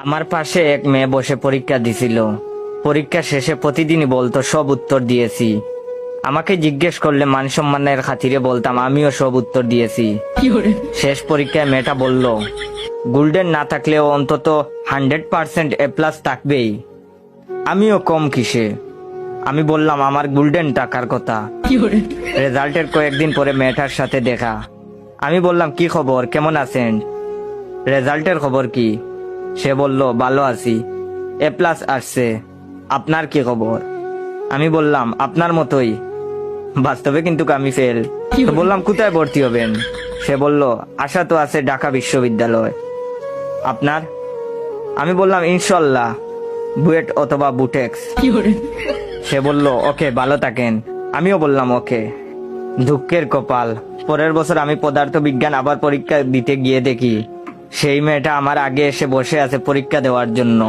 আমার পাশে এক মেয়ে বসে পরীক্ষা দিছিল। পরীক্ষা শেষে প্রতিদিনই বলতো সব উত্তর দিয়েছি। আমাকে জিজ্ঞেস করলে মান সম্মানের খাতিরে বলতাম আমিও সব উত্তর দিয়েছি। শেষ পরীক্ষায় মেয়েটা বলল, গোল্ডেন না থাকলেও অন্তত 100% A+ থাকবেই। আমিও কম কিসে। আমি বললাম আমার গোল্ডেন টাকার কথা। রেজাল্টের কয়েকদিন পরে মেয়েটার সাথে দেখা। আমি বললাম কি খবর, কেমন আছেন? রেজাল্টের খবর কি? সে বলল ভালো আছি, A+ আসছে। আপনার কি খবর? আমি বললাম আপনার মতোই, বাস্তবে কিন্তু আমি ফেল। তো বললাম কোথায় ভর্তি হবেন? সে বলল আশা তো আছে ঢাকা বিশ্ববিদ্যালয়। আপনার? আমি বললাম ইনশাল্লাহ বুয়েট অথবা বুটেক্স। সে বলল ওকে, ভালো থাকেন। আমিও বললাম ওকে। দুঃখের কপাল, পরের বছর আমি পদার্থ বিজ্ঞান আবার পরীক্ষা দিতে গিয়ে দেখি সেই মেয়েটা আমার আগে এসে বসে আছে পরীক্ষা দেওয়ার জন্য।